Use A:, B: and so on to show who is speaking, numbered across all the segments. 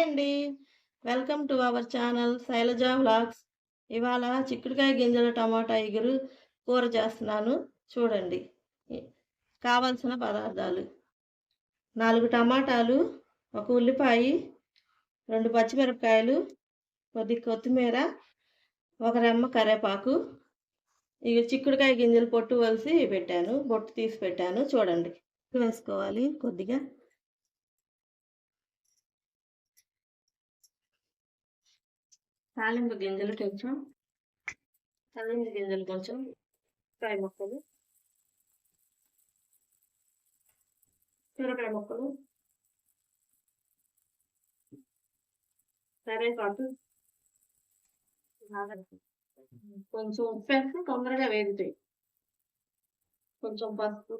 A: అండి. Welcome to our channel Shailaja vlogs. ఇవాళ చిక్కుడుకాయ గింజల టమాటా ఎగురు కూర చేస్తున్నాను. చూడండి. కావలసిన పదార్థాలు: 4 టమాటాలు, 1 ఉల్లిపాయ, 2 పచ్చిమిరపకాయలు, కొద్ది కొత్తిమీర, 1 రెమ్మ కరివేపాకు. ఇవి చిక్కుడుకాయ గింజలు పొట్టు వలిసి పెట్టాను, పొట్టు తీసి పెట్టాను. చూడండి. వేసుకోవాలి కొద్దిగా. తాలింపు గింజలు కొంచెం, తాలింపు గింజలు కొంచెం, కాయ ముక్కలు, సొరకాయ ముక్కలు, కరివేపాకు, కొంచెం ఉప్పు వేస్తే తొందరగా వేగుతాయి. కొంచెం పసుపు,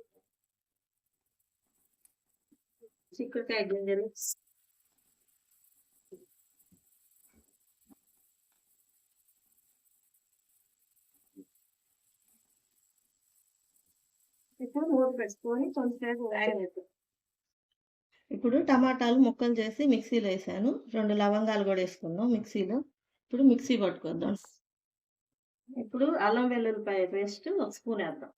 A: చిక్కుడుకాయ గింజలు, ఇప్పుడు మూత పెట్టుకొని కొంచెంసేపు వేగలేదు. ఇప్పుడు టమాటాలు ముక్కలు చేసి మిక్సీలో వేసాను. 2 లవంగాలు కూడా వేసుకున్నాం మిక్సీలో. ఇప్పుడు మిక్సీ పట్టుకొద్దాం. ఇప్పుడు అల్లం వెల్లుల్లిపాయ పేస్ట్ 1 స్పూన్ వేద్దాం.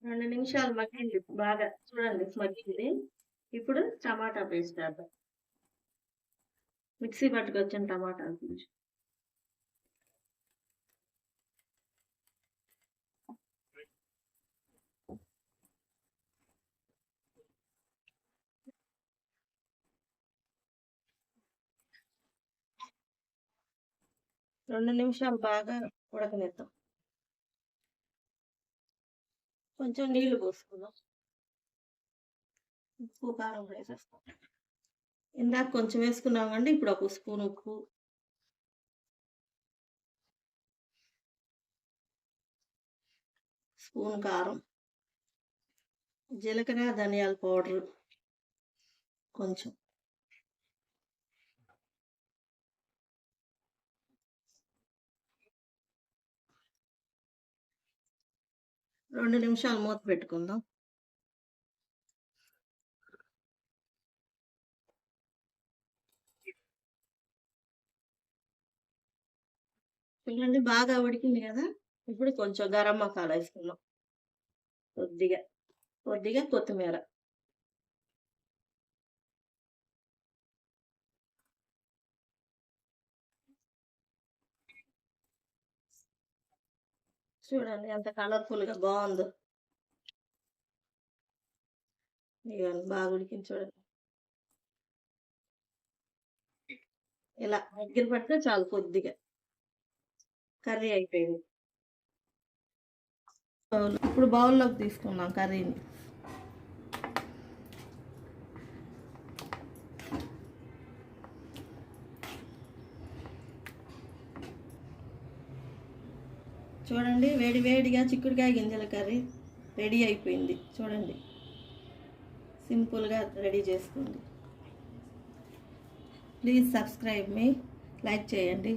A: రెండు నిమిషాలు మగ్గింది బాగా. చూడండి మగ్గింది. ఇప్పుడు టమాటా పేస్ట్ వేద్దాం. మిక్సీ పట్టుకొచ్చిన టమాటాలు కొంచెం. రెండు నిమిషాలు బాగా ఉడకనిద్దాం. కొంచెం నీళ్లు పోసుకుందాం. ఉప్పు కారం వేసేస్తాం. ఇందాక కొంచెం వేసుకున్నాం కండి, ఇప్పుడు 1 స్పూన్ ఉప్పు, స్పూన్ కారం, జీలకర్ర ధనియాల పౌడర్ కొంచెం, రెండు నిమిషాలు మూత పెట్టుకుందాం. చూడండి బాగా ఉడికింది కదా. ఇప్పుడు కొంచెం గరం మసాలా వేసుకుందాం. కొద్దిగా కొద్దిగా కొత్తిమీర. చూడండి ఎంత కలర్ఫుల్గా బాగుందో. ఇవన్నీ బాగా ఉడికింది చూడండి. ఇలా దగ్గర పడితే చాలు. కొద్దిగా కర్రీ అయిపోయింది. ఇప్పుడు బౌల్లోకి తీసుకున్నాం కర్రీని. చూడండి వేడి వేడిగా చిక్కుడుకాయ గింజల కర్రీ రెడీ అయిపోయింది. చూడండి సింపుల్గా రెడీ చేసుకోండి. ప్లీజ్ సబ్స్క్రైబ్ మీ, లైక్ చేయండి.